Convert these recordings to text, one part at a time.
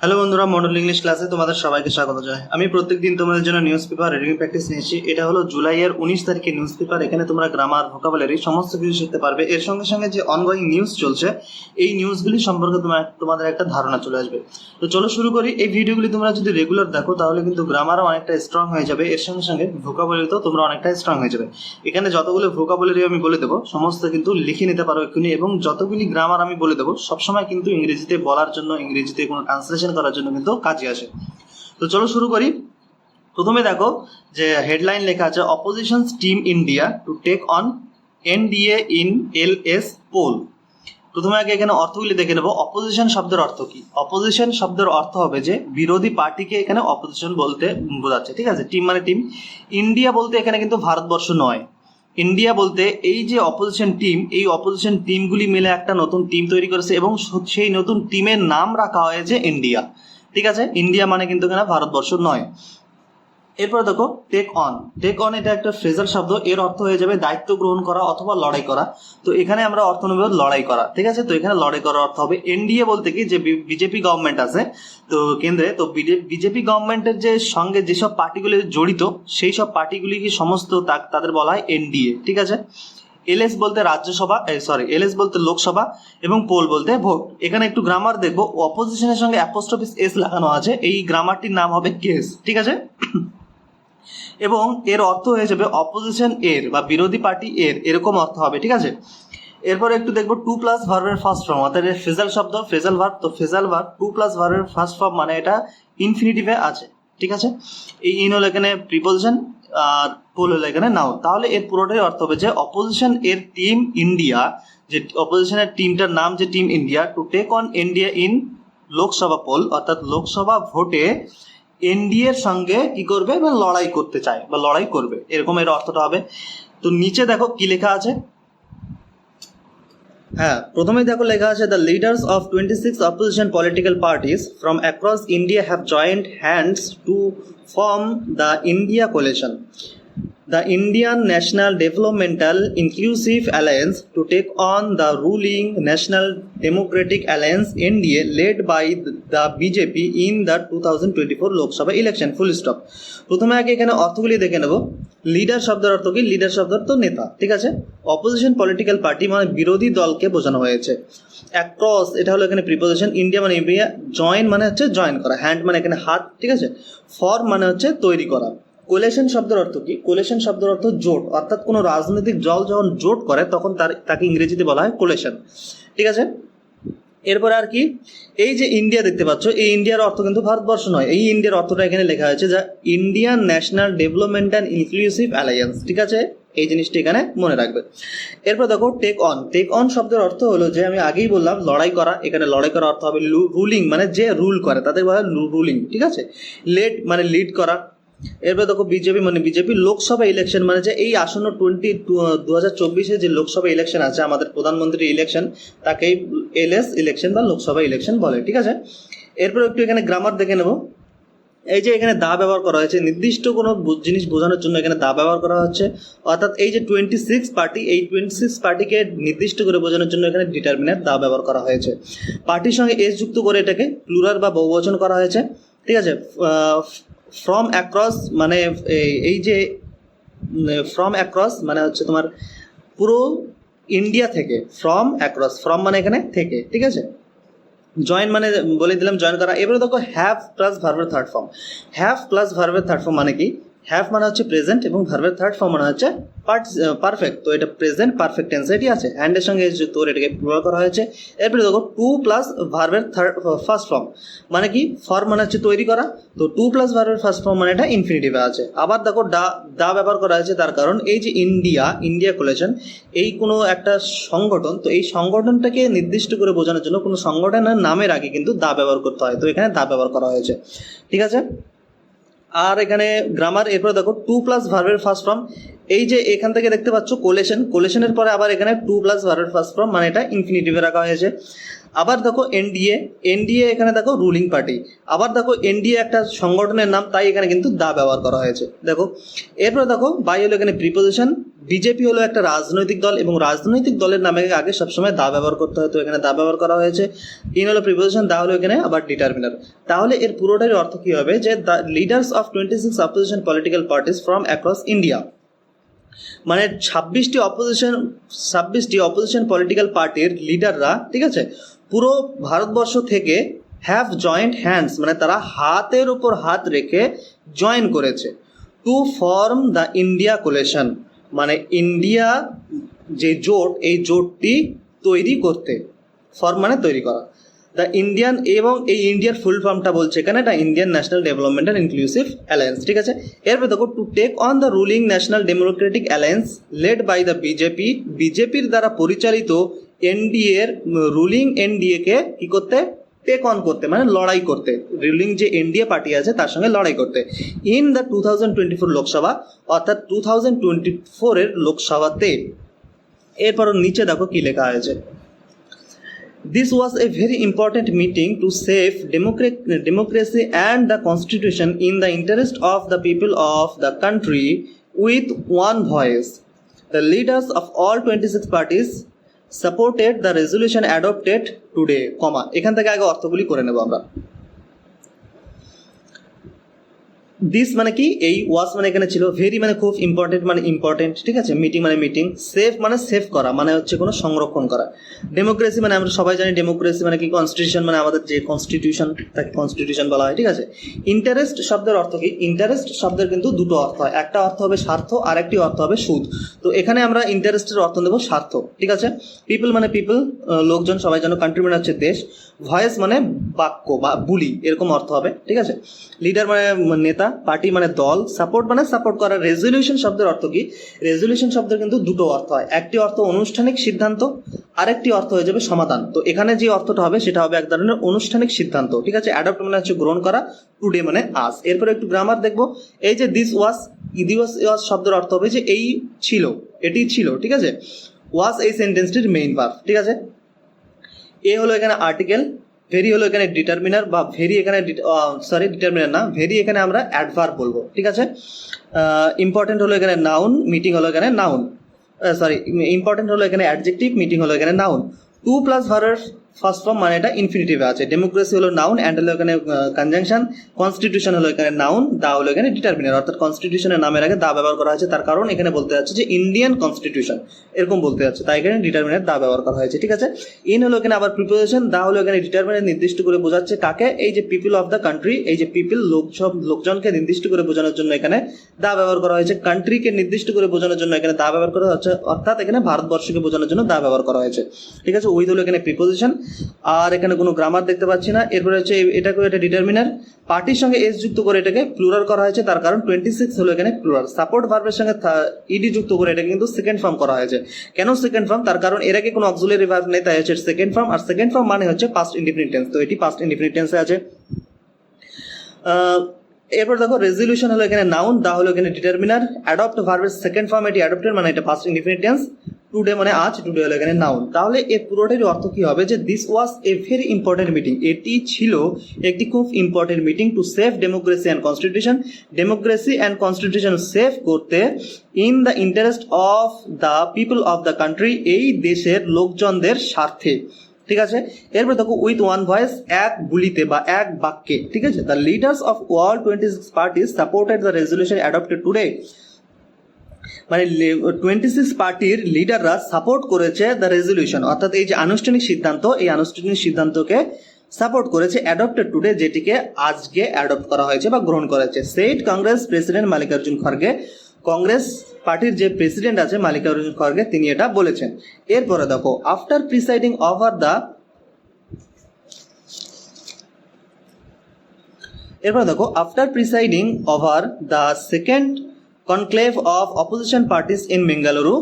Hello বন্ধুরা, model English ক্লাসে তোমাদের সবাইকে স্বাগত জানাই। আমি প্রত্যেকদিন তোমাদের জন্য নিউজ পেপার রিডিং প্র্যাকটিস নিয়েছি। এটা হলো জুলাইয়ের 19 তারিখের নিউজ পেপার। এখানে তোমরা গ্রামার, ভোকাবুলারি সমস্ত কিছু শিখতে পারবে। এর সঙ্গে সঙ্গে যে অনগোয়িং নিউজ চলছে, এই নিউজগুলি সম্পর্কে তোমাদের একটা ধারণা চলে আসবে। তো চলো শুরু করি। এই ভিডিওগুলি তোমরা যদি রেগুলার দেখো তাহলে কিন্তু গ্রামারও অনেকটা স্ট্রং হয়ে যাবে। এর সঙ্গে সঙ্গে ভোকাবুলারিতেও তোমরা অনেকটা স্ট্রং হয়ে যাবে। এখানে যতগুলো ভোকাবুলারি আমি বলে দেবো সমস্ত কিন্তু লিখে নিতে পারো এক্ষুনি, এবং যতগুলি গ্রামার আমি বলে দেবো সবসময় কিন্তু ইংরেজিতে বলার জন্য, ইংরেজিতে কোনো ট্রান্সলেশন করার জন্য কিন্তু কাজে আসে। তো চলো শুরু করি। প্রথমে দেখো যে হেডলাইন লেখা আছে, opposition's team India to take on NDA in LS poll. প্রথমে আগে এখানে অর্থগুলি দেখে নেবো। অপোজিশন শব্দের অর্থ কি? অপোজিশন শব্দের অর্থ হবে যে বিরোধী পার্টিকে এখানে অপোজিশন বলতে বোঝাচ্ছে, ঠিক আছে। টিম মানে টিম। ইন্ডিয়া বলতে এখানে কিন্তু ভারতবর্ষ নয়। ইন্ডিয়া বলতে এই যে অপোজিশন টিম, এই অপোজিশন টিমগুলি মিলে একটা নতুন টিম তৈরি করেছে এবং সেই নতুন টিমের নাম রাখা হয়েছে ইন্ডিয়া, ঠিক আছে। ইন্ডিয়া মানে কিন্তু এখানে ভারতবর্ষ নয়। এরপরে দেখো টেক অন। টেক অন এটা একটা ফ্রেজাল শব্দ। এর অর্থ হয়ে যাবে দায়িত্ব গ্রহণ করা অথবা লড়াই করা। তো এখানে আমরা অর্থ নেব লড়াই করা, ঠিক আছে। তো এখানে লড়াই করার অর্থ হবে। এনডিএ বলতে কি, যে বিজেপি গভর্নমেন্ট আছে তো কেন্দ্রে, তো বিজেপি গভর্নমেন্টের যে সঙ্গে যেসব পার্টিগুলি জড়িত সেই সব পার্টিগুলি কি সমস্ত তাদের বলা হয় এনডিএ, ঠিক আছে। এলএস বলতে রাজ্যসভা, এলএস বলতে লোকসভা, এবং পোল বলতে ভোট। এখানে একটু গ্রামার দেখবো। অপোজিশনের সঙ্গে অ্যাপোস্ট্রফি এস লাগানো আছে। এই গ্রামারটির নাম হবে কেস, ঠিক আছে। এবং এর অর্থ হয়ে যাবে অপোজিশন এর বা বিরোধী পার্টি এর, এরকম অর্থ হবে, ঠিক আছে। এরপরে একটু দেখবো টু প্লাস ভার্বের ফার্স্ট ফর্ম, অর্থাৎ ফ্রেজাল শব্দ, ফ্রেজাল ভার্ব। তো ফ্রেজাল ভার্ব টু প্লাস ভার্বের ফার্স্ট ফর্ম মানে এটা ইনফিনিটিভে আছে, ঠিক আছে। এই ইন হলো এখানে প্রিপোজিশন আর পোল হলো এখানে নাউন। তাহলে এর পুরোটাই অর্থ হবে যে অপোজিশন এর টিম ইন্ডিয়া, যে অপোজিশনের টিমটার নাম যে team India, to take on India in Lok Sabha poll, অর্থাৎ লোকসভা ভোটে এনডিএর সঙ্গে কি করবে, লড়াই করতে চায় বা লড়াই করবে, এরকম এর অর্থটা হবে। তো নিচে দেখো কি লেখা আছে। হ্যাঁ, প্রথমেই দেখো লেখা আছে, the leaders of 26 opposition political parties from across India have joined hands to form the India coalition, the Indian National Developmental Inclusive Alliance, to take on the ruling National Democratic Alliance NDA led by the BJP in the 2024 Lok Sabha election. Full stop. প্রথমে আগে এখানে অর্থগুলি দেখে নেব। Leader শব্দের অর্থ কি? Leader শব্দের তো নেতা, ঠিক আছে। অপোজিশন পলিটিক্যাল পার্টি মানে বিরোধী দলকে বোঝানো হয়েছে। অ্যাক্রস এটা হলো এখানে প্রিপোজিশন। ইন্ডিয়া মানে ইন্ডিয়া। জয়েন মানে হচ্ছে জয়েন করা। হ্যান্ড মানে এখানে হাত, ঠিক আছে। ফর্ম মানে হচ্ছে তৈরি করা। কোলেশন শব্দের অর্থ কি? কোলেশন শব্দের অর্থ জোট, অর্থাৎ কোনো রাজনৈতিক দল যখন জোট করে তখন তাকে ইংরেজিতে বলা হয় কোলেশন, ঠিক আছে। এরপরে আর কি, এই যে ইন্ডিয়া দেখতে পাচ্ছ, এই ইন্ডিয়ার অর্থ কিন্তু ভারতবর্ষ নয়। এই ইন্ডিয়ার অর্থটা এখানে লেখা হয়েছে যা Indian national development and inclusive alliance, ঠিক আছে। এই জিনিসটা এখানে মনে রাখবে। এরপর দেখো টেক অন। টেক অন শব্দের অর্থ হলো যে আমি আগেই বললাম লড়াই করা। এখানে লড়াই করার অর্থ হবে রুলিং, মানে যে রুল করে তাদের বলা হয় রুলিং, ঠিক আছে। লেড মানে লিড করা। এরপর দেখো বিজেপি মানে বিজেপি। লোকসভা ইলেকশন মানে যে এই আসন্ন 2024 যে লোকসভা ইলেকশন আছে, আমাদের প্রধানমন্ত্রী ইলেকশন, তাকেই এলএস ইলেকশন বা লোকসভা ইলেকশন বলে, ঠিক আছে। এরপর একটু এখানে গ্রামার দেখে নেব। এই যে এখানে দা ব্যবহার করা হয়েছে নির্দিষ্ট কোনো জিনিস বোঝানোর জন্য, এখানে দা ব্যবহার করা হচ্ছে। অর্থাৎ এই যে 26 পার্টি, এই 26 পার্টিকে নির্দিষ্ট করে বোঝানোর জন্য এখানে ডিটারমিনার দা ব্যবহার করা হয়েছে। পার্টির সঙ্গে এস যুক্ত করে এটাকে প্লুরাল বা বহুবচন করা হয়েছে, ঠিক আছে। ফ্রম অ্যাক্রস মানে এই যে ফ্রম অ্যাক্রস মানে হচ্ছে তোমার পুরো ইন্ডিয়া থেকে। ফ্রম অ্যাক্রস, ফ্রম মানে এখানে থেকে, ঠিক আছে। জয়েন মানে বলে দিলাম জয়েন করা। এবারে দেখো হ্যাভ প্লাস ভার্বের থার্ড ফর্ম। হ্যাভ প্লাস ভার্বের থার্ড ফর্ম মানে কি? হ্যাভ মানে হচ্ছে প্রেজেন্ট এবং ভার্বের থার্ড ফর্ম মানে হচ্ছে পারফেক্ট। তো এটা প্রেজেন্ট পারফেক্ট টেন্স, এটি আছে। হ্যান্ডের সঙ্গে যুক্ত করে এটাকে ব্যবহার করা হয়েছে। এরপরে দেখো টু প্লাস ভার্বের ফার্স্ট ফর্ম মানে কি? ফর্ম মানে হচ্ছে তৈরি করা। তো টু প্লাস ভার্বের ফার্স্ট ফর্ম মানে এটা ইনফিনিটিভে আছে। আবার দেখো দা ব্যবহার করা হয়েছে, তার কারণ এই যে ইন্ডিয়া কোলেশন, এই কোনো একটা সংগঠন, তো এই সংগঠনটাকে নির্দিষ্ট করে বোঝানোর জন্য কোনো সংগঠনের নামের আগে কিন্তু দা ব্যবহার করতে হয়। তো এখানে দা ব্যবহার করা হয়েছে, ঠিক আছে। আর এখানে গ্রামার। এরপরে দেখো টু প্লাস ভার্বের ফার্স্ট ফর্ম। এই যে এখান থেকে দেখতে পাচ্ছ কোলেশন, কোলেশনের পরে আবার এখানে টু প্লাস ভার্বের ফার্স্ট ফর্ম মানে এটা ইনফিনিটিভে রাখা হয়েছে। আবার দেখো এনডিএ, এনডিএ এখানে দেখো রুলিং পার্টি, আবার দেখো এনডিএ একটা সংগঠনের নাম, তাই এখানে কিন্তু দা ব্যবহার করা হয়েছে। দেখো এরপরে দেখো বাই হলো এখানে প্রিপোজিশন, বিজেপি হলো একটা রাজনৈতিক দল এবং রাজনৈতিক দলের নামে আগে সবসময় দা ব্যবহার করতে হয়, তো এখানে দা ব্যবহার করা হয়েছে। ইন হলো প্রিপোজিশন, দা হলো এখানে আবার ডিটারমিনার। তাহলে এর পুরোটার অর্থ কি হবে যে the leaders of 26 opposition political parties from across India, মানে 26টি অপোজিশন পলিটিক্যাল পার্টির লিডাররা, ঠিক আছে, পুরো ভারতবর্ষ থেকে হ্যাভ জয়েন্ট হ্যান্ডস, মানে তারা হাতের উপর হাত রেখে জয়েন করেছে, to form the India coalition, মানে ইন্ডিয়া যে জোট, এই জোটটি তৈরি করতে, ফর্ম মানে তৈরি করা, দ্য ইন্ডিয়ান, এবং এই ইন্ডিয়ার ফুল ফর্মটা বলছে এখানে the Indian national development and inclusive alliance, ঠিক আছে। এরপর দেখো to take on the ruling national democratic alliance led by the BJP, বিজেপির দ্বারা পরিচালিত এনডিএর রুলিং এনডিএকে কি করতে, টেক অন করতে মানে লড়াই করতে, রুলিং যে এনডিএ পার্টি আছে তার সঙ্গে লড়াই করতে, ইন দ্য 2024 লোকসভা, অর্থাৎ 2024 লোকসভাতে। এরপর নিচে দেখো কি লেখা হয়েছে, This was a very important meeting to save democracy and the constitution in the interest of the people of the country with one voice. The leaders of all 26 parties supported the resolution adopted today, এখান থেকে আগে অর্থগুলি করে নেব আমরা। This মানে কি, এই ওয়াজ মানে এখানে ছিল, ভেরি মানে খুব, ইম্পর্টেন্ট মানে ইম্পর্টেন্ট, ঠিক আছে, মিটিং মানে মিটিং, সেফ মানে সেভ করা, মানে হচ্ছে কোনো সংরক্ষণ করা, ডেমোক্রেসি মানে আমরা সবাই জানি ডেমোক্রেসি মানে কি, কনস্টিটিউশন মানে আমাদের যে কনস্টিটিউশন তাকে কনস্টিটিউশন বলা হয়, ঠিক আছে। ইন্টারেস্ট শব্দের অর্থ কি, ইন্টারেস্ট শব্দের কিন্তু দুটো অর্থ হয়, একটা অর্থ হবে স্বার্থ আর একটি অর্থ হবে সুদ, তো এখানে আমরা ইন্টারেস্টের অর্থ দেবো স্বার্থ, ঠিক আছে। পিপল মানে পিপল, লোকজন সবাই জানো, কান্ট্রি মানে হচ্ছে দেশ, ভয়েস মানে বাক্য বা বুলি, এরকম অর্থ হবে, ঠিক আছে। লিডার মানে নেতা, পার্টি মানে দল, সাপোর্ট মানে সাপোর্ট করা। রেজলিউশন শব্দের অর্থ কি, রেজলিউশন শব্দের কিন্তু দুটো অর্থ হয়, একটি অর্থ আনুষ্ঠানিক সিদ্ধান্ত, আরেকটি অর্থ হয়ে যাবে সমাধান, তো এখানে যে অর্থটা হবে সেটা হবে এক ধরনের আনুষ্ঠানিক সিদ্ধান্ত, ঠিক আছে। অ্যাডপ্ট মানে হচ্ছে গ্রহণ করা, টুডে মানে আজ। এরপরে একটু গ্রামার দেখবো, এই যে দিস ওয়াজ, ওয়াজ শব্দের অর্থ হবে যে এই ছিল, এটি ছিল, ঠিক আছে। ওয়াজ এই সেন্টেন্সটির মেইন ভার্ব, ঠিক আছে। এ হলো এখানে আর্টিকেল, ভেরি হলো এখানে ডিটারমিনার, বা ভেরি এখানে ডিটারমিনার না, ভেরি এখানে আমরা অ্যাডভার্ব বলবো, ঠিক আছে। ইম্পর্টেন্ট হলো এখানে নাউন, মিটিং হলো এখানে নাউন, ইম্পর্টেন্ট হলো এখানে অ্যাডজেক্টিভ, মিটিং হলো এখানে নাউন। 2+ ভার্বের ফার্স্ট ফর্ম মানে এটা ইনফিনিটিভে আছে, ডেমোক্রেসি হলো নাউন, অ্যান্ড হলো এখানে কনজাংশন, কনস্টিটিউশন হলো এখানে নাউন, দা হলো এখানে ডিটারমিনার, অর্থাৎ কনস্টিটিউশনের নামের আগে দা ব্যবহার করা হয়েছে, তার কারণ এখানে বলতে যাচ্ছে যে ইন্ডিয়ান কনস্টিটিউশন, এরকম বলতে যাচ্ছে, তাই এখানে ডিটারমিনার দা ব্যবহার করা হয়েছে, ঠিক আছে। ইন হলো এখানে আবার প্রিপোজিশন, দা হলো এখানে ডিটারমিনার, নির্দিষ্ট করে বোঝাচ্ছে কাকে, এই যে পিপল অফ দ্য কান্ট্রি, এই যে পিপল লোকজনকে নির্দিষ্ট করে বোঝানোর জন্য এখানে দা ব্যবহার করা হয়েছে, কান্ট্রিকে নির্দিষ্ট করে বোঝানোর জন্য এখানে দা ব্যবহার করা হচ্ছে, অর্থাৎ এখানে ভারতবর্ষকে বোঝানোর জন্য দা ব্যবহার করা হয়েছে, ঠিক আছে। উইথ হলো এখানে প্রিপোজিশন, আর এখানে কোনো গ্রামার দেখতে পাচ্ছি না। এরপরে হচ্ছে এটাকে এটা ডিটারমিনার, পার্টির সঙ্গে এস যুক্ত করে এটাকে প্লুরাল করা হয়েছে, তার কারণ 26 হলো এখানে প্লুরাল। সাপোর্ট ভার্বের সঙ্গে ইডি যুক্ত করে এটা কিন্তু সেকেন্ড ফর্ম করা হয়েছে, কেন সেকেন্ড ফর্ম, তার কারণ এর আগে কোনো অক্সিলারি ভার্ব নেই, তাই হচ্ছে সেকেন্ড ফর্ম, আর সেকেন্ড ফর্ম মানে হচ্ছে পাস্ট ইনডিফিনিট টেন্স, তো এটি পাস্ট ইনডিফিনিট টেন্সে আছে। এরপর দেখো রেজলিউশন হলো এখানে নাউন, দা হলো এখানে ডিটারমিনার, অ্যাডপ্ট ভার্বের সেকেন্ড ফর্ম, এটি অ্যাডপ্টেড মানে এটা পাস্ট ইনডিফিনিট টেন্স, টুডে মানে আজ, টুডে হলো এখানে নাউন। তাহলে এর পুরোটার অর্থ কি হবে যে this was a very important meeting, এটি ছিল একটি খুব important meeting, to save democracy and constitution, democracy and constitution save করতে, in the interest of the people of the country, এই দেশের লোকজনদের স্বার্থে, ঠিক আছে। এরপর দেখো উইথ ওয়ান ভয়েস, এক বুলিতে বা এক বাক্যে, ঠিক আছে। The leaders of all 26 parties supported the resolution adopted today, মানে 26 পার্টির লিডাররা সাপোর্ট করেছে দ্য রেজলিউশন, অর্থাৎ এই যে আনুষ্ঠানিক সিদ্ধান্ত, এই আনুষ্ঠানিক সিদ্ধান্তকে সাপোর্ট করেছে, অ্যাডপ্টেড টুডে, যেটিকে আজকে অ্যাডপ্ট করা হয়েছে বা গ্রহণ করেছে। সেট কংগ্রেস প্রেসিডেন্ট মাল্লিকার্জুন খড়গে, কংগ্রেস পার্টির যে প্রেসিডেন্ট আছে মাল্লিকার্জুন খড়গে, তিনি এটা বলেছেন। এরপরে দেখো আফটার প্রিসাইডিং ওভার দ্য, এরপরে দেখো after presiding over the second conclave of opposition parties in Bengaluru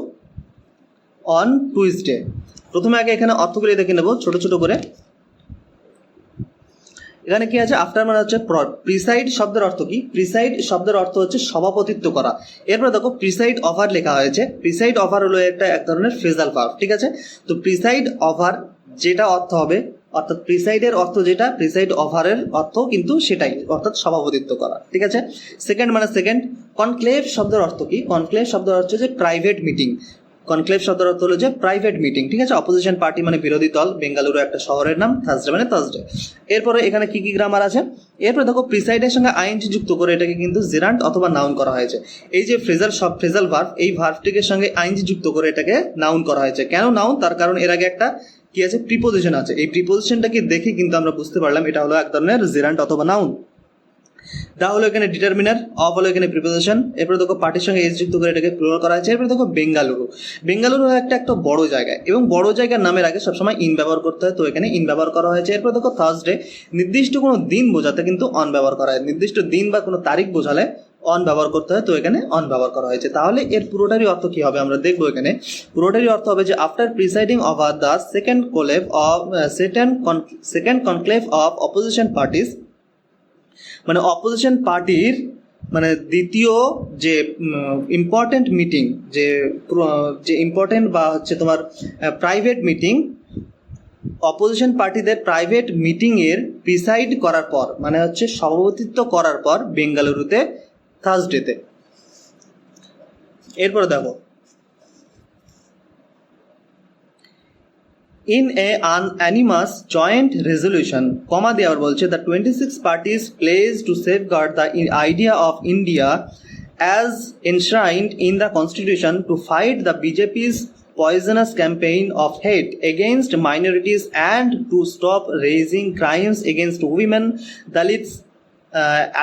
on Tuesday. প্রথমে আগে এখানে অর্থগুলি দেখে নেব ছোট ছোট করে। এখানে কি আছে, আফটার মানে হচ্ছে প্রিসাইড শব্দের অর্থ কি, প্রিসাইড শব্দের অর্থ হচ্ছে সভাপতিত্ব করা। এরপর দেখো প্রিসাইড ওভার লেখা হয়েছে, প্রিসাইড ওভার হলো এক ধরনের ফ্রেজাল ভার্ব, ঠিক আছে। তো প্রিসাইড ওভার যেটা অর্থ হবে, অর্থাৎ প্রিসাইডের অর্থ যেটা, প্রিসাইড ওভারের অর্থ কিন্তু সেটাই, অর্থাৎ সভাপতিত্ব করা, ঠিক আছে। সেকেন্ড মানে সেকেন্ড। কনক্লেভ শব্দের অর্থ কি? কনক্লেভ শব্দের অর্থ হচ্ছে প্রাইভেট মিটিং। কনক্লেভ শব্দের অর্থ হলো যে প্রাইভেট মিটিং, ঠিক আছে। অপোজিশন পার্টি মানে বিরোধী দল, বেঙ্গালুরু একটা শহরের নাম, থার্সডে মানে থার্সডে। এরপরে এখানে কি কি গ্রামার আছে? এরপরে দেখো প্রিসাইডের সঙ্গে আইএনজি যুক্ত করে এটাকে কিন্তু জেরান্ট অথবা নাউন করা হয়েছে। এই যে ফ্রেজাল ভার্ব, এই ভার্বটিকে সঙ্গে আইএনজি যুক্ত করে এটাকে নাউন করা হয়েছে। কেন নাউন? তার কারণ এর আগে একটা কি আছে, প্রিপোজিশন আছে। এই প্রিপোজিশনটাকে দেখে কিন্তু আমরা বুঝতে পারলাম এটা হলো এক ধরনের জেরান্ট অথবা নাউন। দা হলো এখানে ডিটারমিনার, অফ হলো এখানে প্রিপোজিশন। এরপরে দেখো পার্টির সঙ্গে এস যুক্ত করে এটাকে প্লুরাল করা হয়েছে। এরপরে দেখো বেঙ্গালুরু। বেঙ্গালুরু একটা বড় জায়গা, এবং বড় জায়গার নামের আগে সবসময় ইন ব্যবহার করতে হয়, তো এখানে ইন ব্যবহার করা হয়েছে। এরপরে দেখো থার্সডে, নির্দিষ্ট কোনো দিন বোঝাতে কিন্তু অন ব্যবহার করা হয়। নির্দিষ্ট দিন বা কোনো তারিখ বোঝালে অন ব্যবহার করতে হয়, তো এখানে অন ব্যবহার করা হয়েছে। তাহলে এর পুরোটারই অর্থ কি হবে আমরা দেখবো। এখানে পুরোটারই অর্থ হবে যে after presiding over the second conclave of opposition parties, মানে অপোজিশন পার্টির মানে দ্বিতীয় যে ইম্পর্টেন্ট মিটিং, যে ইম্পর্টেন্ট বা হচ্ছে তোমার প্রাইভেট মিটিং, অপোজিশন পার্টিদের প্রাইভেট মিটিংয়ের প্রিসাইড করার পর, মানে হচ্ছে সভাপতিত্ব করার পর বেঙ্গালুরুতে থার্সডেতে। এরপর দেখো in a unanimous joint resolution, comma দিয়ে আবার বলছে the 26 parties pledge to safeguard the idea of India as enshrined in the constitution, to fight the BJP's poisonous campaign of hate against minorities, and to stop raising crimes against women, Dalits,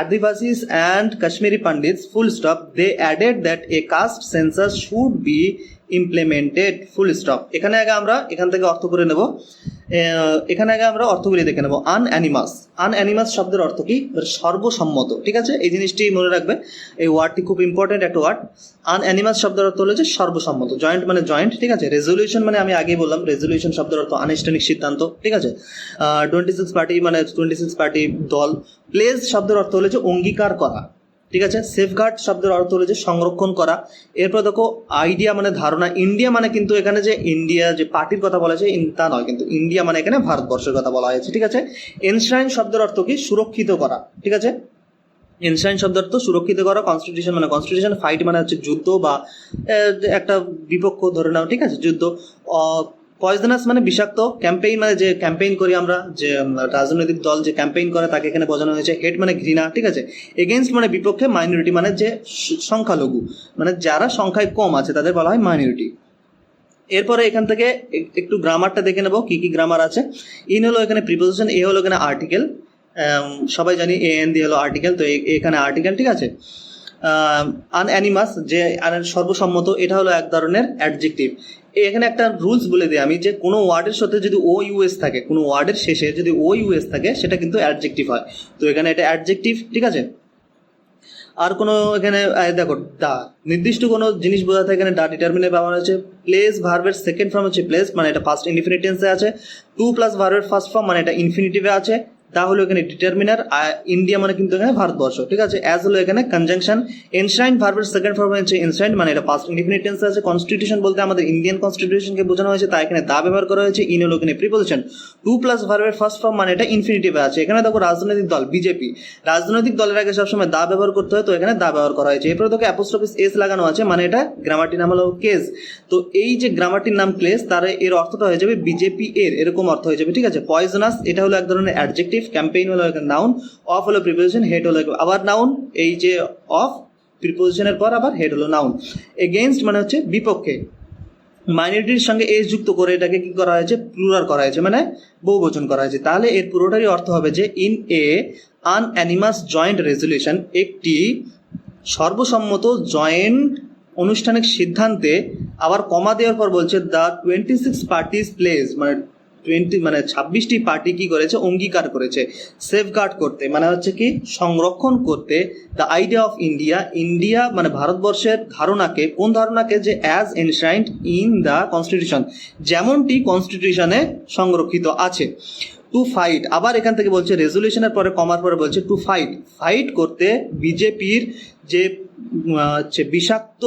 Adivasis and Kashmiri Pandits, full stop. They added that a caste census should be implemented, full stop. এখানে আগে আমরা এখান থেকে অর্থ করে নেব, এখানে আগে আমরা অর্থগুলি দেখে নেব। আনঅ্যানিমাস শব্দের অর্থ কি? সর্বসম্মত, ঠিক আছে। এই জিনিসটি মনে রাখবে, এই ওয়ার্ডটি খুব ইম্পর্টেন্ট একটা ওয়ার্ড। আনঅ্যানিমাস শব্দের অর্থ হলো যে সর্বসম্মত। জয়েন্ট মানে জয়েন্ট, ঠিক আছে। রেজলিউশন মানে আমি আগেই বললাম, রেজলিউশন শব্দের অর্থ আনুষ্ঠানিক সিদ্ধান্ত, ঠিক আছে। 26 পার্টি মানে 26 পার্টি দল। প্লেজ শব্দের অর্থ হলো যে অঙ্গীকার করা, ঠিক আছে। সেফগার্ড শব্দের অর্থ হলো যে সংরক্ষণ করা। এরপর দেখো আইডিয়া মানে ধারণা। ইন্ডিয়া মানে কিন্তু এখানে যে ইন্ডিয়া যে পার্টির কথা বলা হয়েছে তা নয়, কিন্তু ইন্ডিয়া মানে এখানে ভারতবর্ষের কথা বলা হয়েছে, ঠিক আছে। এনশ্রাইন শব্দের অর্থ কি? সুরক্ষিত করা, ঠিক আছে। এনশ্রাইন শব্দের অর্থ সুরক্ষিত করা। কনস্টিটিউশন মানে কনস্টিটিউশন। ফাইট মানে হচ্ছে যুদ্ধ বা একটা বিপক্ষ ধরে নাও, ঠিক আছে, যুদ্ধ। পয়জনাস মানে বিষাক্ত। ক্যাম্পেইন মানে যে ক্যাম্পেইন করি আমরা, যে রাজনৈতিক দল যে ক্যাম্পেইন করে তাকে এখানে বোঝানো হয়েছে। হেট মানে ঘৃণা, ঠিক আছে। এগেনস্ট মানে বিপক্ষে। মাইনরিটি মানে যে সংখ্যালঘু, মানে যারা সংখ্যায় কম আছে তাদের বলা হয় মাইনরিটি। এরপরে এখান থেকে একটু গ্রামারটা দেখে নেব, কি কি গ্রামার আছে। ইন হলো এখানে প্রিপোজিশন, এ হলো এখানে আর্টিকেল। সবাই জানি এন দিয়ে হলো আর্টিকেল, তো এখানে আর্টিকেল, ঠিক আছে। আনঅ্যানিমাস যে সর্বসম্মত, এটা হলো এক ধরনের অ্যাডজেক্টিভ। এখানে একটা রুলস বলে দিই আমি, যে কোনো ওয়ার্ডের সাথে যদি ও ইউএস থাকে, কোনো ওয়ার্ডের শেষে যদি ও ইউএস থাকে সেটা কিন্তু অ্যাডজেক্টিভ হয়, তো এখানে এটা অ্যাডজেক্টিভ, ঠিক আছে। আর কোনো এখানে দেখো দা, নির্দিষ্ট কোনো জিনিস বোঝাতে এখানে দা ডিটারমিনার ব্যবহার হয়েছে। প্লেস ভার্বের সেকেন্ড ফর্ম হচ্ছে প্লেস, মানে এটা ফার্স্ট ইনডিফিনিট টেন্সে আছে। টু প্লাস ভার্বের ফার্স্ট ফর্ম মানে এটা ইনফিনিটিভে আছে। দা হলো এখানে ডিটারমিনার। ইন্ডিয়া মানে কিন্তু এখানে ভারতবর্ষ, ঠিক আছে। অ্যাজ হলো এখানে কনজাংশন। এনশ্রাইন ভার্বের সেকেন্ড ফর্ম হচ্ছে এনশ্রাইন, মানে এটা ফার্স্ট ইনডিফিনিট টেন্সে আছে। কনস্টিটিউশন বলতে আমাদের ইন্ডিয়ান কনস্টিটিউশনকে বোঝানো হয়েছে, তাই এখানে দা ব্যবহার করা হয়েছে। ইন হলো এখানে প্রিপোজিশন। টু প্লাস ভার্বের ফার্স্ট ফর্ম মানে এটা ইনফিনিটিভে আছে। এখানে দেখো রাজনৈতিক দল বিজেপি, রাজনৈতিক দলের আগে সবসময় দা ব্যবহার করতে হয়, তো এখানে দা ব্যবহার করা হয়েছে। এরপরে দেখো অ্যাপোস্ট্রফি এস লাগানো আছে, মানে এটা গ্রামারটির নাম হলো কেস। তো এই যে গ্রামারটির নাম ক্লেস, তার এর অর্থটা হয়ে যাবে বিজেপি এর, এরকম অর্থ হয়ে যাবে, ঠিক আছে। পয়জনাস এটা হলো এক ধরনের অ্যাডজেক্টিভ। ক্যাম্পেইন হলো নাউন। অফ হলো প্রিপোজিশন। হেড হলো আবার নাউন। এই যে অফ প্রিপোজিশনের পর আবার হেড হলো নাউন। এগেইনস্ট মানে হচ্ছে বিপক্ষে। মাইনরিটির সঙ্গে এস যুক্ত করে এটাকে কি করা হয়েছে? প্লুরাল করা হয়েছে, মানে বহুবচন করা হয়েছে। তাহলে এর পুরোটারই অর্থ হবে যে ইন এ আনঅ্যানিমাস জয়েন্ট রেজলিউশন, একটি সর্বসম্মত জয়েন্ট আনুষ্ঠানিক সিদ্ধান্তে, আবার কমা দেওয়ার পর বলছে দ্য 26 পার্টিস প্লেজ, মানে 26টি পার্টি কি করেছে? অঙ্গীকার করেছে সেফগার্ড করতে, মানে হচ্ছে কি সংরক্ষণ করতে। দ্য আইডিয়া অফ ইন্ডিয়া মানে ভারতবর্ষের ধারণাকে, কোন ধারণাকে? যে as enshrined in the constitution, যেমনটি কনস্টিটিউশনে সংরক্ষিত আছে। টু ফাইট, আবার এখান থেকে বলছে রেজলিউশনের পরে কমার পরে বলছে টু ফাইট করতে বিজেপির যে হচ্ছে বিষাক্ত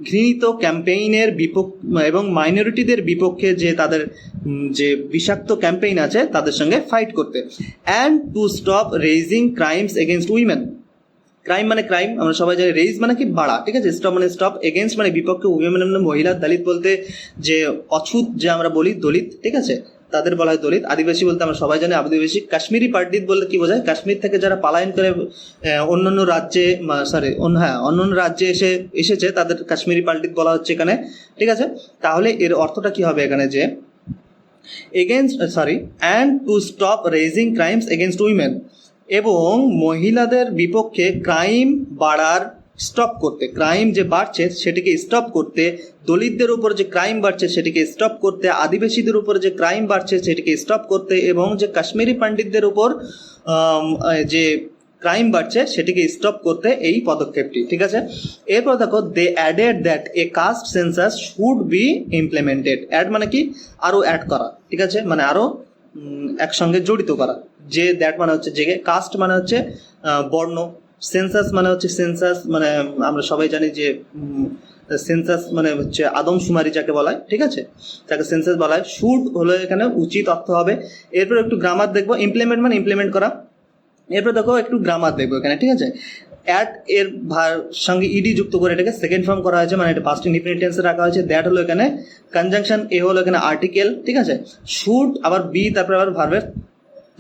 ঘৃণিত ক্যাম্পেইনের এবং মাইনরিটিদের বিপক্ষে যে তাদের যে বিষাক্ত ক্যাম্পেইন আছে তাদের সঙ্গে ফাইট করতে। And to stop raising crimes against women. Crime মানে ক্রাইম, আমরা সবাই জানি। রেইজ মানে কি বাড়া, ঠিক আছে। স্টপ মানে স্টপ, এগেনস্ট মানে বিপক্ষে, উইমেন মানে মহিলা, দলিত বলতে যে অছুত যে আমরা বলি দলিত, ঠিক আছে, তাদের বলা হয় দলিত। আদিবাসী বলতে আমরা সবাই জানি আদিবাসী। কাশ্মীরি পান্ডিত বলতে কি বোঝায়? কাশ্মীর থেকে যারা পলায়ন করে অন্যান্য রাজ্যে অন্যান্য রাজ্যে এসেছে তাদের কাশ্মীরি পান্ডিত বলা হচ্ছে এখানে, ঠিক আছে। তাহলে এর অর্থটা কি হবে এখানে? যে and to stop raising crimes against women, এবং মহিলাদের বিপক্ষে ক্রাইম বাড়ার স্টপ করতে, ক্রাইম যে বাড়ছে সেটিকে স্টপ করতে, দলিতদের উপর যে ক্রাইম বাড়ছে সেটিকে স্টপ করতে, আদিবাসীদের উপর যে ক্রাইম বাড়ছে সেটিকে স্টপ করতে, এবং যে কাশ্মীরি পণ্ডিতদের উপর যে ক্রাইম বাড়ছে সেটিকে স্টপ করতে এই পদক্ষেপটি, ঠিক আছে। এরপর দেখো, they added that a caste census should be implemented. Add মানে কি? আরও অ্যাড করা, ঠিক আছে, মানে আরও একসঙ্গে জড়িত করা। যে দ্যাট মানে হচ্ছে যে, কাস্ট মানে হচ্ছে বর্ণ, সেন্সাস মানে হচ্ছে সেন্সাস মানে আমরা সবাই জানি যে সেন্সাস মানে হচ্ছে আদমশুমারি যাকে বলা হয়, ঠিক আছে, তাকে সেন্সাস বলা হয়। শুড হলো এখানে উচিত অর্থ হবে। এরপর একটু গ্রামার দেখবো। ইমপ্লিমেন্ট মানে ইমপ্লিমেন্ট করা। এরপর দেখো একটু গ্রামার দেখবো এখানে, ঠিক আছে। অ্যাট এর সঙ্গে ইডি যুক্ত করে এটাকে সেকেন্ড ফর্ম করা হয়েছে, মানে এটা পাস্ট ইনডিফিনিট টেন্সে রাখা হয়েছে। দ্যাট হলো এখানে কনজাংশন, এ হলো এখানে আর্টিকেল, ঠিক আছে। শুড আবার বি, তারপরে আবার ভার্বের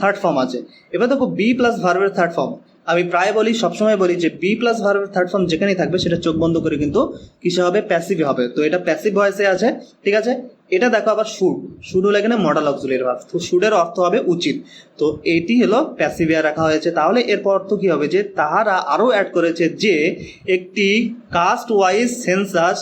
থার্ড ফর্ম আছে। এবার দেখো বি প্লাস ভার্বের থার্ড ফর্ম, আমি প্রায় বলি, সবসময় বলি যে বি প্লাস ভার্বের থার্ড ফর্ম যেখানেই থাকবে সেটা চোখ বন্ধ করে কিন্তু কিসে হবে? প্যাসিভ হবে। তো এটা প্যাসিভ ভয়েসে আছে, ঠিক আছে। এটা দেখো আবার শুড হলো এখানে মডাল অক্সিলিয়ারি ভার্ব, তো শুডের অর্থ হবে উচিত। তো এটি হলো প্যাসিভিয়া রাখা হয়েছে। তাহলে এরপর অর্থ কি হবে? যে তাহারা আরও অ্যাড করেছে যে একটি কাস্ট ওয়াইজ সেন্সাস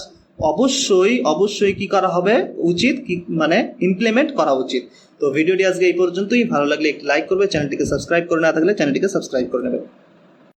অবশ্যই কি করা হবে? উচিত, কি মানে ইমপ্লিমেন্ট করা উচিত। তো ভিডিওটি আজকে এই পর্যন্তই। ভালো লাগলে একটি লাইক করবে, চ্যানেলটিকে সাবস্ক্রাইব করে না থাকলে চ্যানেলটিকে সাবস্ক্রাইব করে নেবে।